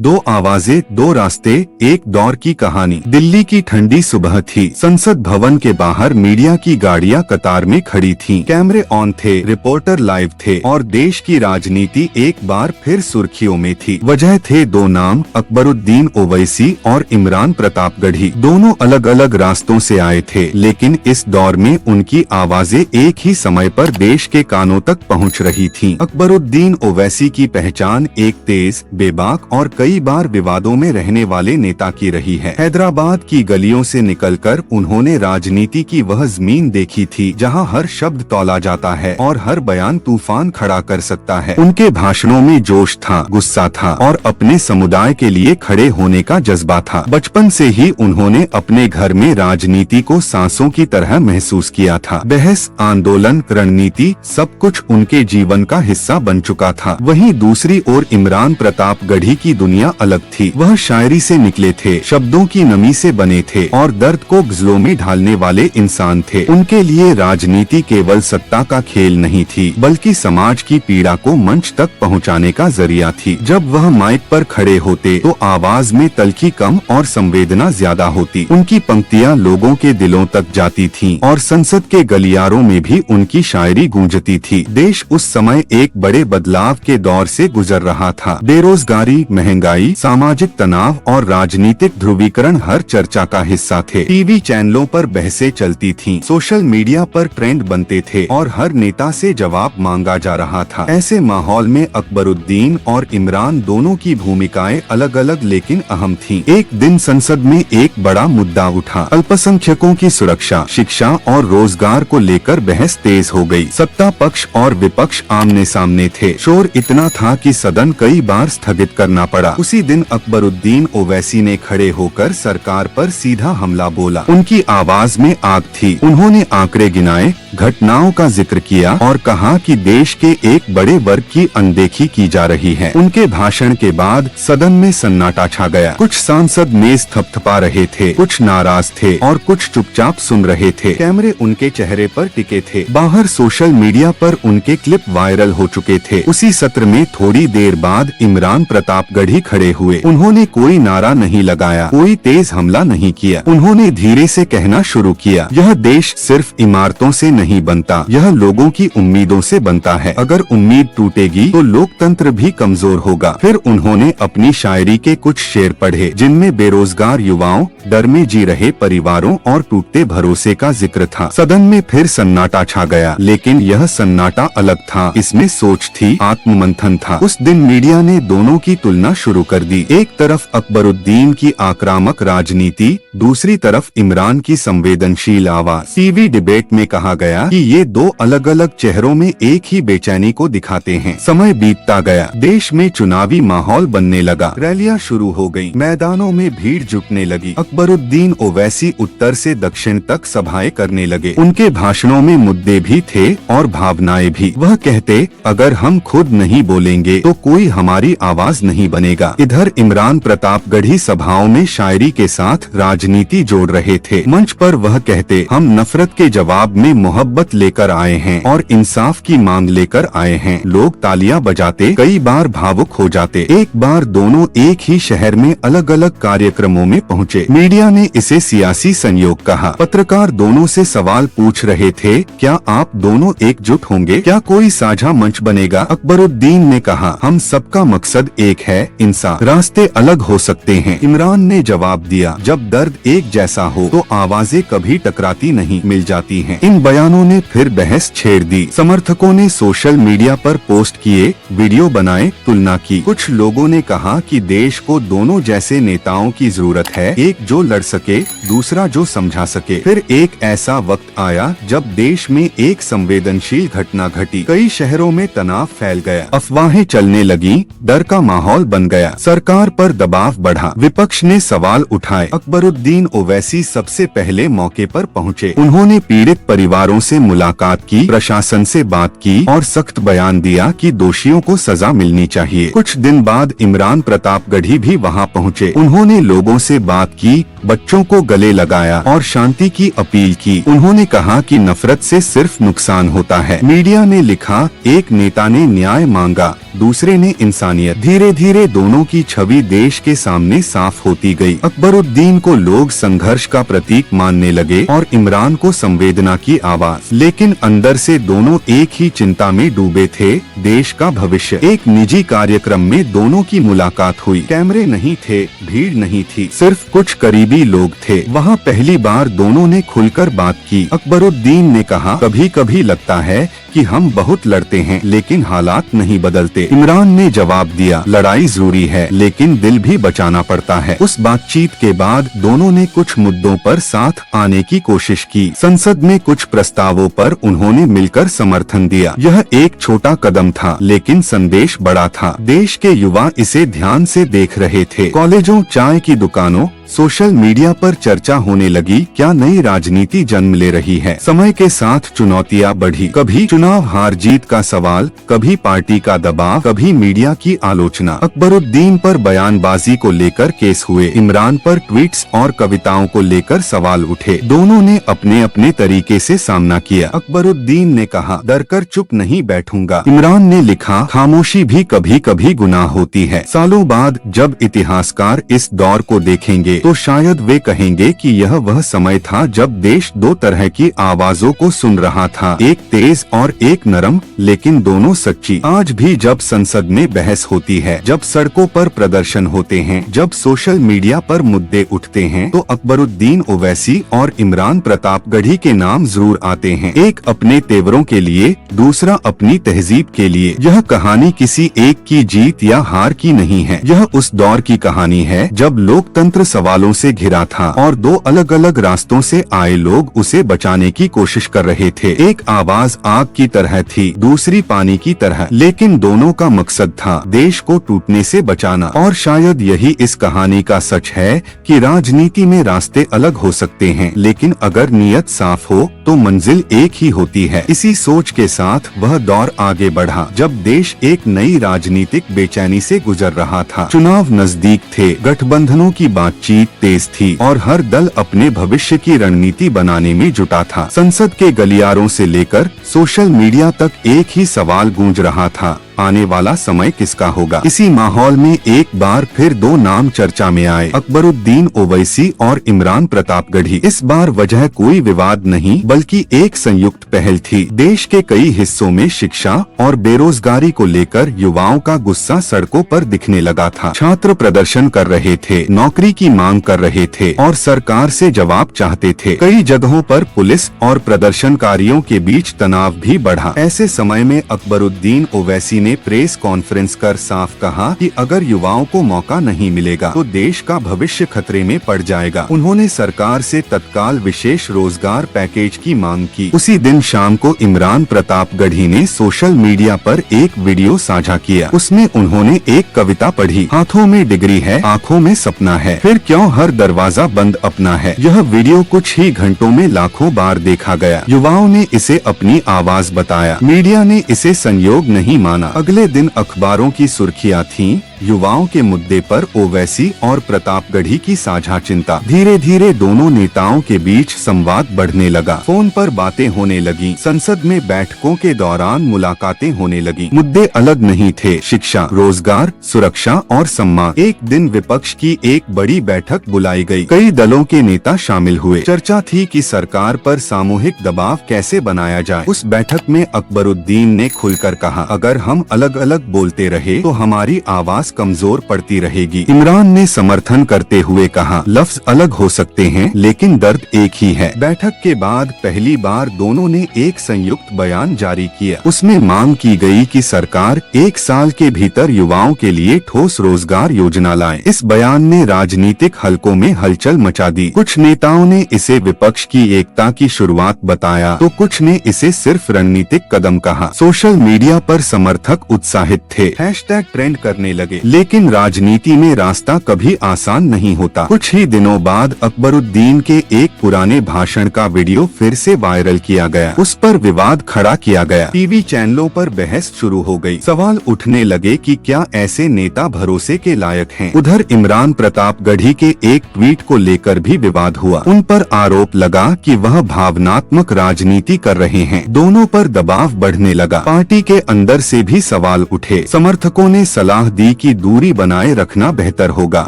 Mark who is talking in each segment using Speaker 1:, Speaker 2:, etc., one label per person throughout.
Speaker 1: दो आवाजें, दो रास्ते, एक दौर की कहानी। दिल्ली की ठंडी सुबह थी। संसद भवन के बाहर मीडिया की गाड़ियां कतार में खड़ी थीं। कैमरे ऑन थे, रिपोर्टर लाइव थे और देश की राजनीति एक बार फिर सुर्खियों में थी। वजह थे दो नाम, अकबरुद्दीन ओवैसी और इमरान प्रतापगढ़ी। दोनों अलग अलग रास्तों से आए थे, लेकिन इस दौर में उनकी आवाजें एक ही समय पर देश के कानों तक पहुंच रही थीं। अकबरुद्दीन ओवैसी की पहचान एक तेज, बेबाक और कई बार विवादों में रहने वाले नेता की रही है। हैदराबाद की गलियों से निकलकर उन्होंने राजनीति की वह जमीन देखी थी जहां हर शब्द तौला जाता है और हर बयान तूफान खड़ा कर सकता है। उनके भाषणों में जोश था, गुस्सा था और अपने समुदाय के लिए खड़े होने का जज्बा था। बचपन से ही उन्होंने अपने घर में राजनीति को सांसों की तरह महसूस किया था। बहस, आंदोलन, रणनीति सब कुछ उनके जीवन का हिस्सा बन चुका था। वहीं दूसरी ओर इमरान प्रतापगढ़ी की दुनिया अलग थी। वह शायरी से निकले थे, शब्दों की नमी से बने थे और दर्द को गजलों में ढालने वाले इंसान थे। उनके लिए राजनीति केवल सत्ता का खेल नहीं थी, बल्कि समाज की पीड़ा को मंच तक पहुंचाने का जरिया थी। जब वह माइक पर खड़े होते तो आवाज में तल्खी कम और संवेदना ज्यादा होती। उनकी पंक्तियां लोगों के दिलों तक जाती थीं और संसद के गलियारों में भी उनकी शायरी गूंजती थी। देश उस समय एक बड़े बदलाव के दौर से गुजर रहा था। बेरोजगारी, महंगाई, सामाजिक तनाव और राजनीतिक ध्रुवीकरण हर चर्चा का हिस्सा थे। टीवी चैनलों पर बहसें चलती थीं, सोशल मीडिया पर ट्रेंड बनते थे और हर नेता से जवाब मांगा जा रहा था। ऐसे माहौल में अकबरुद्दीन और इमरान दोनों की भूमिकाएं अलग अलग लेकिन अहम थीं। एक दिन संसद में एक बड़ा मुद्दा उठा। अल्पसंख्यकों की सुरक्षा, शिक्षा और रोजगार को लेकर बहस तेज हो गई। सत्ता पक्ष और विपक्ष आमने सामने थे। शोर इतना था कि सदन कई बार स्थगित करना पड़ा। उसी दिन अकबरुद्दीन ओवैसी ने खड़े होकर सरकार पर सीधा हमला बोला। उनकी आवाज में आग थी। उन्होंने आंकड़े गिनाए, घटनाओं का जिक्र किया और कहा कि देश के एक बड़े वर्ग की अनदेखी की जा रही है। उनके भाषण के बाद सदन में सन्नाटा छा गया। कुछ सांसद मेज थपथपा रहे थे, कुछ नाराज थे और कुछ चुपचाप सुन रहे थे। कैमरे उनके चेहरे पर टिके थे। बाहर सोशल मीडिया पर उनके क्लिप वायरल हो चुके थे। उसी सत्र में थोड़ी देर बाद इमरान प्रतापगढ़ी खड़े हुए। उन्होंने कोई नारा नहीं लगाया, कोई तेज हमला नहीं किया। उन्होंने धीरे से कहना शुरू किया, यह देश सिर्फ इमारतों से नहीं बनता, यह लोगों की उम्मीदों से बनता है। अगर उम्मीद टूटेगी तो लोकतंत्र भी कमजोर होगा। फिर उन्होंने अपनी शायरी के कुछ शेर पढ़े, जिनमें बेरोजगार युवाओं, डर में जी रहे परिवारों और टूटते भरोसे का जिक्र था। सदन में फिर सन्नाटा छा गया, लेकिन यह सन्नाटा अलग था। इसमें सोच थी, आत्ममंथन था। उस दिन मीडिया ने दोनों की तुलना शुरू कर दी। एक तरफ अकबरुद्दीन की आक्रामक राजनीति, दूसरी तरफ इमरान की संवेदनशील आवाज। टीवी डिबेट में कहा गया कि ये दो अलग अलग चेहरों में एक ही बेचैनी को दिखाते हैं। समय बीतता गया, देश में चुनावी माहौल बनने लगा। रैलियां शुरू हो गयी, मैदानों में भीड़ जुटने लगी। अकबरुद्दीन ओवैसी उत्तर से दक्षिण तक सभाएं करने लगे। उनके भाषणों में मुद्दे भी थे और भावनाएं भी। वह कहते, अगर हम खुद नहीं बोलेंगे तो कोई हमारी आवाज नहीं बनेगा। इधर इमरान प्रतापगढ़ी सभाओं में शायरी के साथ राजनीति जोड़ रहे थे। मंच पर वह कहते, हम नफरत के जवाब में मोहब्बत लेकर आए हैं और इंसाफ की मांग लेकर आए हैं। लोग तालियां बजाते, कई बार भावुक हो जाते। एक बार दोनों एक ही शहर में अलग अलग कार्यक्रमों में पहुँचे। मीडिया ने इसे सियासी संयोग कहा। पत्रकार दोनों से सवाल पूछ रहे थे, क्या आप दोनों एकजुट होंगे? क्या कोई साझा मंच बनेगा? अकबरुद्दीन ने कहा, हम सबका मकसद एक है, इंसाफ। रास्ते अलग हो सकते हैं। इमरान ने जवाब दिया, जब दर्द एक जैसा हो तो आवाजें कभी टकराती नहीं, मिल जाती हैं। इन बयानों ने फिर बहस छेड़ दी। समर्थकों ने सोशल मीडिया पर पोस्ट किए, वीडियो बनाए, तुलना की। कुछ लोगों ने कहा कि देश को दोनों जैसे नेताओं की जरूरत है, एक जो लड़ सके, दूसरा जो समझा सके। फिर एक ऐसा वक्त आया जब देश में एक संवेदनशील घटना घटी। कई शहरों में तनाव फैल गया, अफवाहें चलने लगी, डर का माहौल बन गया। सरकार पर दबाव बढ़ा, विपक्ष ने सवाल उठाए। अकबरुद्दीन ओवैसी सबसे पहले मौके पर पहुंचे। उन्होंने पीड़ित परिवारों खबरों से मुलाकात की, प्रशासन से बात की और सख्त बयान दिया कि दोषियों को सजा मिलनी चाहिए। कुछ दिन बाद इमरान प्रतापगढ़ी भी वहां पहुंचे। उन्होंने लोगों से बात की, बच्चों को गले लगाया और शांति की अपील की। उन्होंने कहा कि नफरत से सिर्फ नुकसान होता है। मीडिया ने लिखा, एक नेता ने न्याय मांगा, दूसरे ने इंसानियत। धीरे धीरे दोनों की छवि देश के सामने साफ होती गई। अकबरुद्दीन को लोग संघर्ष का प्रतीक मानने लगे और इमरान को संवेदना की आवाज। लेकिन अंदर से दोनों एक ही चिंता में डूबे थे, देश का भविष्य। एक निजी कार्यक्रम में दोनों की मुलाकात हुई। कैमरे नहीं थे, भीड़ नहीं थी, सिर्फ कुछ करीबी लोग थे। वहाँ पहली बार दोनों ने खुलकर बात की। अकबरुद्दीन ने कहा, कभी कभी लगता है कि हम बहुत लड़ते हैं लेकिन हालात नहीं बदलते। इमरान ने जवाब दिया, लड़ाई जरूरी है लेकिन दिल भी बचाना पड़ता है। उस बातचीत के बाद दोनों ने कुछ मुद्दों पर साथ आने की कोशिश की। संसद में कुछ प्रस्तावों पर उन्होंने मिलकर समर्थन दिया। यह एक छोटा कदम था लेकिन संदेश बड़ा था। देश के युवा इसे ध्यान से देख रहे थे। कॉलेजों, चाय की दुकानों, सोशल मीडिया पर चर्चा होने लगी, क्या नई राजनीति जन्म ले रही है। समय के साथ चुनौतियां बढ़ी, कभी चुनाव हार जीत का सवाल, कभी पार्टी का दबाव, कभी मीडिया की आलोचना। अकबरुद्दीन पर बयानबाजी को लेकर केस हुए, इमरान पर ट्वीट्स और कविताओं को लेकर सवाल उठे। दोनों ने अपने अपने तरीके से सामना किया। अकबरुद्दीन ने कहा, डरकर चुप नहीं बैठूंगा। इमरान ने लिखा, खामोशी भी कभी कभी गुनाह होती है। सालों बाद जब इतिहासकार इस दौर को देखेंगे तो शायद वे कहेंगे कि यह वह समय था जब देश दो तरह की आवाजों को सुन रहा था, एक तेज और एक नरम, लेकिन दोनों सच्ची। आज भी जब संसद में बहस होती है, जब सड़कों पर प्रदर्शन होते हैं, जब सोशल मीडिया पर मुद्दे उठते हैं, तो अकबरुद्दीन ओवैसी और इमरान प्रतापगढ़ी के नाम जरूर आते हैं। एक अपने तेवरों के लिए, दूसरा अपनी तहजीब के लिए। यह कहानी किसी एक की जीत या हार की नहीं है। यह उस दौर की कहानी है जब लोकतंत्र सवालों से घिरा था और दो अलग अलग रास्तों से आए लोग उसे बचाने की कोशिश कर रहे थे। एक आवाज आग की तरह थी, दूसरी पानी की तरह, लेकिन दोनों का मकसद था देश को टूटने से बचाना। और शायद यही इस कहानी का सच है कि राजनीति में रास्ते अलग हो सकते हैं, लेकिन अगर नीयत साफ हो तो मंजिल एक ही होती है। इसी सोच के साथ वह दौर आगे बढ़ा जब देश एक नई राजनीतिक बेचैनी से गुजर रहा था। चुनाव नजदीक थे, गठबंधनों की बातचीत तेज थी और हर दल अपने भविष्य की रणनीति बनाने में जुटा था। संसद के गलियारों से लेकर सोशल मीडिया तक एक ही सवाल गूंज रहा था, आने वाला समय किसका होगा। इसी माहौल में एक बार फिर दो नाम चर्चा में आए, अकबरुद्दीन ओवैसी और इमरान प्रतापगढ़ी। इस बार वजह कोई विवाद नहीं बल्कि एक संयुक्त पहल थी। देश के कई हिस्सों में शिक्षा और बेरोजगारी को लेकर युवाओं का गुस्सा सड़कों पर दिखने लगा था। छात्र प्रदर्शन कर रहे थे, नौकरी की मांग कर रहे थे और सरकार से जवाब चाहते थे। कई जगहों पर पुलिस और प्रदर्शनकारियों के बीच तनाव भी बढ़ा। ऐसे समय में अकबरुद्दीन ओवैसी ने प्रेस कॉन्फ्रेंस कर साफ कहा कि अगर युवाओं को मौका नहीं मिलेगा तो देश का भविष्य खतरे में पड़ जाएगा। उन्होंने सरकार से तत्काल विशेष रोजगार पैकेज की मांग की। उसी दिन शाम को इमरान प्रतापगढ़ी ने सोशल मीडिया पर एक वीडियो साझा किया। उसमें उन्होंने एक कविता पढ़ी, हाथों में डिग्री है, आँखों में सपना है, फिर क्यों हर दरवाजा बंद अपना है। यह वीडियो कुछ ही घंटों में लाखों बार देखा गया। युवाओं ने इसे अपनी आवाज बताया, मीडिया ने इसे संयोग नहीं माना। अगले दिन अखबारों की सुर्खियां थीं, युवाओं के मुद्दे पर ओवैसी और प्रतापगढ़ी की साझा चिंता। धीरे धीरे दोनों नेताओं के बीच संवाद बढ़ने लगा, फोन पर बातें होने लगी, संसद में बैठकों के दौरान मुलाकातें होने लगी। मुद्दे अलग नहीं थे, शिक्षा, रोजगार, सुरक्षा और सम्मान। एक दिन विपक्ष की एक बड़ी बैठक बुलाई गई, कई दलों के नेता शामिल हुए। चर्चा थी कि सरकार पर सामूहिक दबाव कैसे बनाया जाए। उस बैठक में अकबरुद्दीन ने खुलकर कहा, अगर हम अलग अलग बोलते रहे तो हमारी आवाज कमजोर पड़ती रहेगी। इमरान ने समर्थन करते हुए कहा, लफ्ज अलग हो सकते हैं लेकिन दर्द एक ही है। बैठक के बाद पहली बार दोनों ने एक संयुक्त बयान जारी किया। उसमें मांग की गई कि सरकार 1 साल के भीतर युवाओं के लिए ठोस रोजगार योजना लाए। इस बयान ने राजनीतिक हलकों में हलचल मचा दी। कुछ नेताओं ने इसे विपक्ष की एकता की शुरुआत बताया तो कुछ ने इसे सिर्फ रणनीतिक कदम कहा। सोशल मीडिया पर समर्थक उत्साहित थे, हैशटैग ट्रेंड करने लगे। लगे। लेकिन राजनीति में रास्ता कभी आसान नहीं होता। कुछ ही दिनों बाद अकबरुद्दीन के एक पुराने भाषण का वीडियो फिर से वायरल किया गया। उस पर विवाद खड़ा किया गया। टीवी चैनलों पर बहस शुरू हो गई। सवाल उठने लगे कि क्या ऐसे नेता भरोसे के लायक हैं? उधर इमरान प्रतापगढ़ी के एक ट्वीट को लेकर भी विवाद हुआ। उन पर आरोप लगा कि वह भावनात्मक राजनीति कर रहे हैं। दोनों पर दबाव बढ़ने लगा। पार्टी के अंदर से भी सवाल उठे। समर्थकों ने सलाह दी कि दूरी बनाए रखना बेहतर होगा।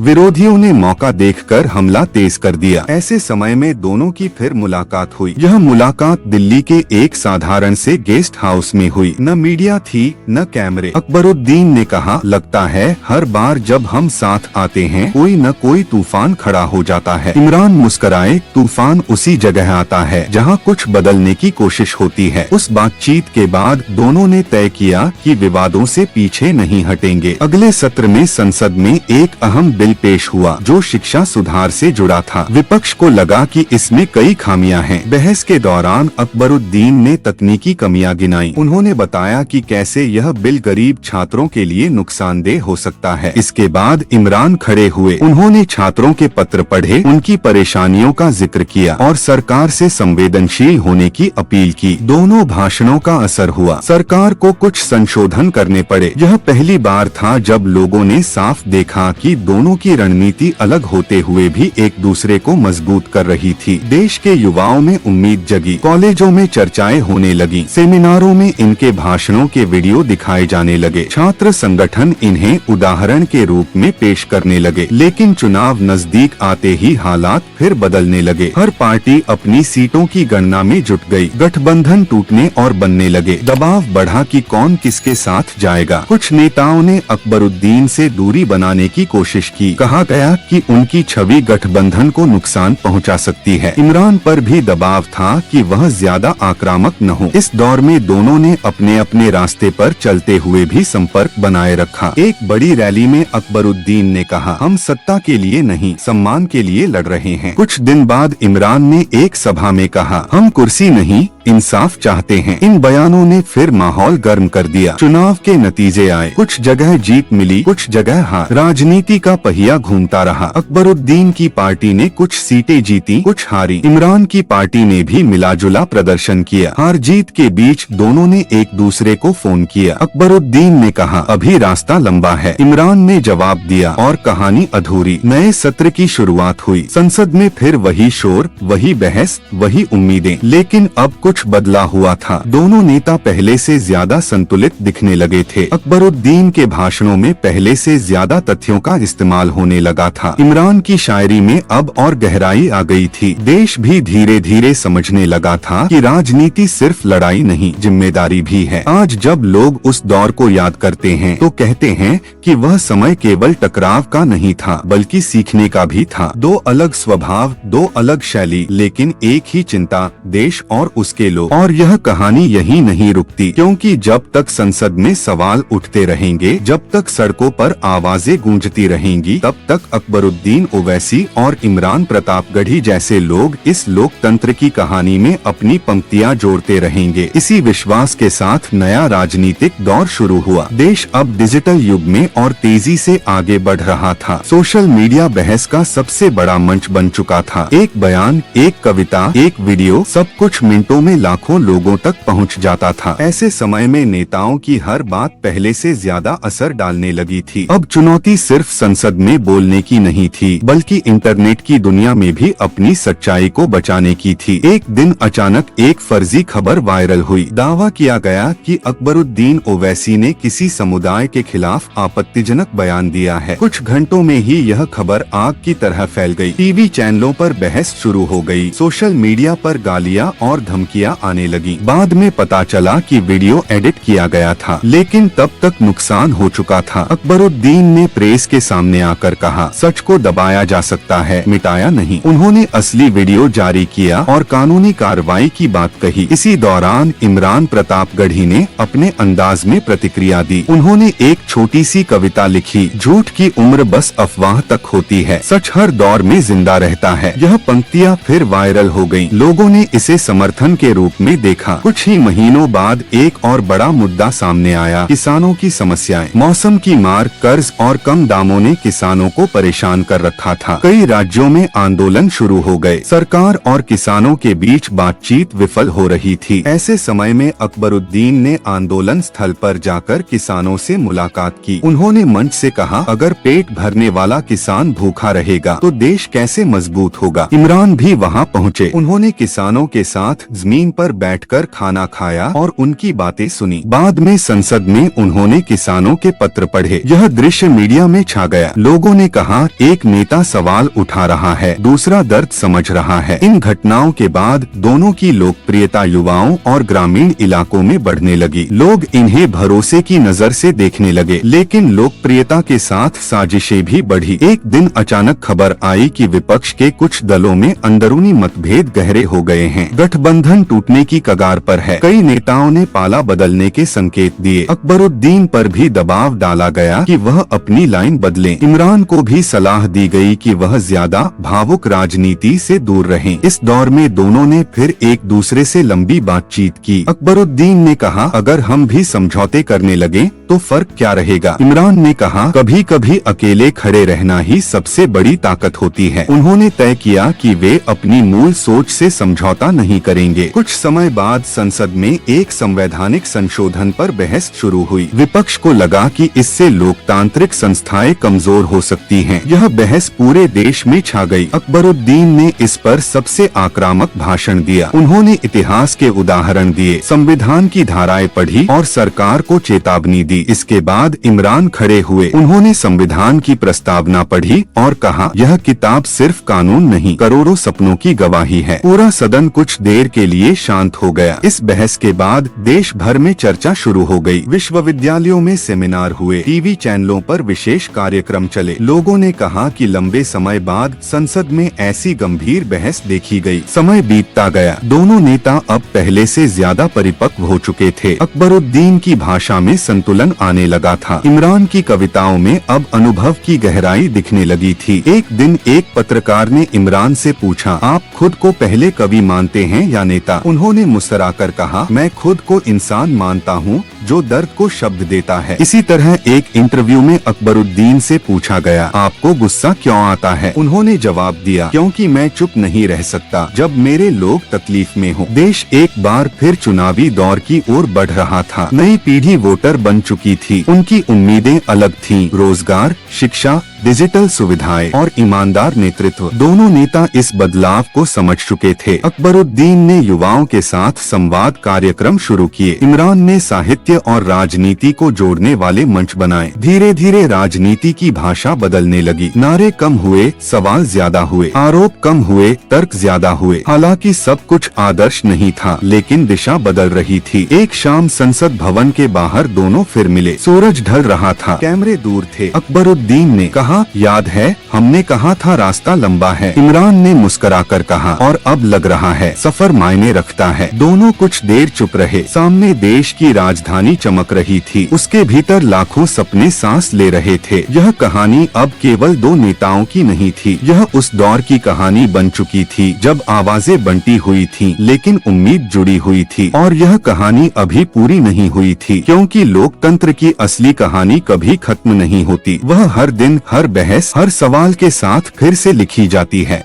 Speaker 1: विरोधियों ने मौका देखकर हमला तेज कर दिया। ऐसे समय में दोनों की फिर मुलाकात हुई। यह मुलाकात दिल्ली के एक साधारण से गेस्ट हाउस में हुई। न मीडिया थी न कैमरे। अकबरुद्दीन ने कहा, लगता है हर बार जब हम साथ आते हैं कोई न कोई तूफान खड़ा हो जाता है। इमरान मुस्कुराए, तूफान उसी जगह आता है जहां कुछ बदलने की कोशिश होती है। उस बातचीत के बाद दोनों ने तय किया कि विवादों से पीछे नहीं हटेंगे। अगले सत्र में संसद में एक अहम बिल पेश हुआ जो शिक्षा सुधार से जुड़ा था। विपक्ष को लगा कि इसमें कई खामियां हैं। बहस के दौरान अकबरुद्दीन ने तकनीकी कमियां गिनाई। उन्होंने बताया कि कैसे यह बिल गरीब छात्रों के लिए नुकसानदेह हो सकता है। इसके बाद इमरान खड़े हुए। उन्होंने छात्रों के पत्र पढ़े, उनकी परेशानियों का जिक्र किया और सरकार से संवेदनशील होने की अपील की। दोनों भाषणों का असर हुआ। सरकार को कुछ संशोधन करने पड़े। यह पहली बार था जब लोगों ने साफ देखा कि दोनों की रणनीति अलग होते हुए भी एक दूसरे को मजबूत कर रही थी। देश के युवाओं में उम्मीद जगी। कॉलेजों में चर्चाएं होने लगी। सेमिनारों में इनके भाषणों के वीडियो दिखाए जाने लगे। छात्र संगठन इन्हें उदाहरण के रूप में पेश करने लगे। लेकिन चुनाव नजदीक आते ही हालात फिर बदलने लगे। हर पार्टी अपनी सीटों की गणना में जुट गई। गठबंधन टूटने और बनने लगे। दबाव बढ़ा कि कौन किसके साथ जाएगा। कुछ नेताओं ने अकबरुद्दीन से दूरी बनाने की कोशिश की। कहा गया कि उनकी छवि गठबंधन को नुकसान पहुंचा सकती है। इमरान पर भी दबाव था कि वह ज्यादा आक्रामक न हो। इस दौर में दोनों ने अपने अपने रास्ते पर चलते हुए भी संपर्क बनाए रखा। एक बड़ी रैली में अकबरुद्दीन ने कहा, हम सत्ता के लिए नहीं सम्मान के लिए लड़ रहे हैं। कुछ दिन बाद इमरान ने एक सभा में कहा, हम कुर्सी नहीं इंसाफ चाहते हैं। इन बयानों ने फिर माहौल गर्म कर दिया। चुनाव के नतीजे आए। कुछ जगह जीत मिली, कुछ जगह हार। राजनीति का पहिया घूमता रहा। अकबरुद्दीन की पार्टी ने कुछ सीटें जीती, कुछ हारी। इमरान की पार्टी ने भी मिलाजुला प्रदर्शन किया। हार जीत के बीच दोनों ने एक दूसरे को फोन किया। अकबरुद्दीन ने कहा, अभी रास्ता लंबा है। इमरान ने जवाब दिया और कहानी अधूरी। नए सत्र की शुरुआत हुई। संसद में फिर वही शोर, वही बहस, वही उम्मीदें। लेकिन अब कुछ बदला हुआ था। दोनों नेता पहले से ज्यादा संतुलित दिखने लगे थे। अकबरुद्दीन के भाषणों में पहले से ज्यादा तथ्यों का इस्तेमाल होने लगा था। इमरान की शायरी में अब और गहराई आ गई थी। देश भी धीरे धीरे समझने लगा था कि राजनीति सिर्फ लड़ाई नहीं, जिम्मेदारी भी है। आज जब लोग उस दौर को याद करते हैं तो कहते हैं कि वह समय केवल टकराव का नहीं था बल्कि सीखने का भी था। दो अलग स्वभाव, दो अलग शैली, लेकिन एक ही चिंता, देश और उसके लोग। और यह कहानी यही नहीं रुकती, क्योंकि जब तक संसद में सवाल उठते रहेंगे, जब तक सड़कों पर आवाजें गूंजती रहेंगी, तब तक अकबरुद्दीन ओवैसी और इमरान प्रतापगढ़ी जैसे लोग इस लोकतंत्र की कहानी में अपनी पंक्तियां जोड़ते रहेंगे। इसी विश्वास के साथ नया राजनीतिक दौर शुरू हुआ। देश अब डिजिटल युग में और तेजी से आगे बढ़ रहा था। सोशल मीडिया बहस का सबसे बड़ा मंच बन चुका था। एक बयान, एक कविता, एक वीडियो, सब कुछ मिनटों में लाखों लोगों तक पहुंच जाता था। ऐसे समय में नेताओं की हर बात पहले से ज्यादा असर डालने लगी थी। अब चुनौती सिर्फ संसद में बोलने की नहीं थी, बल्कि इंटरनेट की दुनिया में भी अपनी सच्चाई को बचाने की थी। एक दिन अचानक एक फर्जी खबर वायरल हुई। दावा किया गया कि अकबरुद्दीन ओवैसी ने किसी समुदाय के खिलाफ आपत्तिजनक बयान दिया है। कुछ घंटों में ही यह खबर आग की तरह फैल गई। टीवी चैनलों पर बहस शुरू हो गई। सोशल मीडिया पर गालियां और धमकियां आने लगी। बाद में पता चला कि वीडियो एडिट किया गया था, लेकिन तब तक नुकसान हो चुका था। अकबरुद्दीन ने प्रेस के सामने आकर कहा, सच को दबाया जा सकता है, मिटाया नहीं। उन्होंने असली वीडियो जारी किया और कानूनी कार्रवाई की बात कही। इसी दौरान इमरान प्रतापगढ़ी ने अपने अंदाज में प्रतिक्रिया दी। उन्होंने एक छोटी सी कविता लिखी, झूठ की उम्र बस अफवाह तक होती है, सच हर दौर में जिंदा रहता है। यह पंक्तियां फिर वायरल हो गयी। लोगों ने इसे समर्थन के के रूप में देखा। कुछ ही महीनों बाद एक और बड़ा मुद्दा सामने आया, किसानों की समस्याएं। मौसम की मार, कर्ज और कम दामों ने किसानों को परेशान कर रखा था। कई राज्यों में आंदोलन शुरू हो गए। सरकार और किसानों के बीच बातचीत विफल हो रही थी। ऐसे समय में अकबरुद्दीन ने आंदोलन स्थल पर जाकर किसानों से मुलाकात की। उन्होंने मंच से कहा, अगर पेट भरने वाला किसान भूखा रहेगा तो देश कैसे मजबूत होगा। इमरान भी वहां पहुंचे। उन्होंने किसानों के साथ जमीन पर बैठकर खाना खाया और उनकी बातें सुनी। बाद में संसद में उन्होंने किसानों के पत्र पढ़े। यह दृश्य मीडिया में छा गया। लोगों ने कहा, एक नेता सवाल उठा रहा है, दूसरा दर्द समझ रहा है। इन घटनाओं के बाद दोनों की लोकप्रियता युवाओं और ग्रामीण इलाकों में बढ़ने लगी। लोग इन्हें भरोसे की नजर से देखने लगे, लेकिन लोकप्रियता के साथ साजिशें भी बढ़ी। एक दिन अचानक खबर आई कि विपक्ष के कुछ दलों में अंदरूनी मतभेद गहरे हो गए हैं। गठबंधन टूटने की कगार पर है। कई नेताओं ने पाला बदलने के संकेत दिए। अकबरुद्दीन पर भी दबाव डाला गया कि वह अपनी लाइन बदलें। इमरान को भी सलाह दी गई कि वह ज्यादा भावुक राजनीति से दूर रहें। इस दौर में दोनों ने फिर एक दूसरे से लंबी बातचीत की। अकबरुद्दीन ने कहा, अगर हम भी समझौते करने लगे तो फर्क क्या रहेगा। इमरान ने कहा, कभी कभी अकेले खड़े रहना ही सबसे बड़ी ताकत होती है। उन्होंने तय किया कि वे अपनी मूल सोच से समझौता नहीं करेंगे। कुछ समय बाद संसद में एक संवैधानिक संशोधन पर बहस शुरू हुई। विपक्ष को लगा कि इससे लोकतांत्रिक संस्थाएं कमजोर हो सकती हैं। यह बहस पूरे देश में छा गई। अकबरुद्दीन ने इस पर सबसे आक्रामक भाषण दिया। उन्होंने इतिहास के उदाहरण दिए, संविधान की धाराएं पढ़ी और सरकार को चेतावनी दी। इसके बाद इमरान खड़े हुए। उन्होंने संविधान की प्रस्तावना पढ़ी और कहा, यह किताब सिर्फ कानून नहीं, करोड़ों सपनों की गवाही है। पूरा सदन कुछ देर के लिए शांत हो गया। इस बहस के बाद देश भर में चर्चा शुरू हो गई। विश्वविद्यालयों में सेमिनार हुए, टीवी चैनलों पर विशेष कार्यक्रम चले। लोगों ने कहा कि लंबे समय बाद संसद में ऐसी गंभीर बहस देखी गई। समय बीतता गया। दोनों नेता अब पहले से ज्यादा परिपक्व हो चुके थे। अकबरुद्दीन की भाषा में संतुलन आने लगा था। इमरान की कविताओं में अब अनुभव की गहराई दिखने लगी थी। एक दिन एक पत्रकार ने इमरान से पूछा, आप खुद को पहले कवि मानते हैं या नेता। उन्होंने मुस्कुराकर कहा, मैं खुद को इंसान मानता हूँ जो दर्द को शब्द देता है। इसी तरह एक इंटरव्यू में अकबरुद्दीन से पूछा गया, आपको गुस्सा क्यों आता है। उन्होंने जवाब दिया, क्योंकि मैं चुप नहीं रह सकता जब मेरे लोग तकलीफ में हो। देश एक बार फिर चुनावी दौर की ओर बढ़ रहा था। नई पीढ़ी वोटर बन चुकी थी। उनकी उम्मीदें अलग थीं। रोजगार, शिक्षा, डिजिटल सुविधाएं और ईमानदार नेतृत्व। दोनों नेता इस बदलाव को समझ चुके थे। अकबरुद्दीन ने युवाओं के साथ संवाद कार्यक्रम शुरू किए। इमरान ने साहित्य और राजनीति को जोड़ने वाले मंच बनाए। धीरे धीरे राजनीति की भाषा बदलने लगी। नारे कम हुए, सवाल ज्यादा हुए, आरोप कम हुए, तर्क ज्यादा हुए। हालांकि सब कुछ आदर्श नहीं था, लेकिन दिशा बदल रही थी। एक शाम संसद भवन के बाहर दोनों फिर मिले। सूरज ढल रहा था, कैमरे दूर थे। अकबरुद्दीन ने कहा, याद है हमने कहा था रास्ता लंबा है। इमरान ने मुस्कुराकर कहा, और अब लग रहा है सफर मायने रखता है। दोनों कुछ देर चुप रहे। सामने देश की राजधानी चमक रही थी। उसके भीतर लाखों सपने सांस ले रहे थे। यह कहानी अब केवल दो नेताओं की नहीं थी। यह उस दौर की कहानी बन चुकी थी जब आवाजें बंटी हुई थीं, लेकिन उम्मीद जुड़ी हुई थी। और यह कहानी अभी पूरी नहीं हुई थी, क्योंकि लोकतंत्र की असली कहानी कभी खत्म नहीं होती। वह हर दिन, हर बहस, हर सवाल के साथ फिर से लिखी जाती है।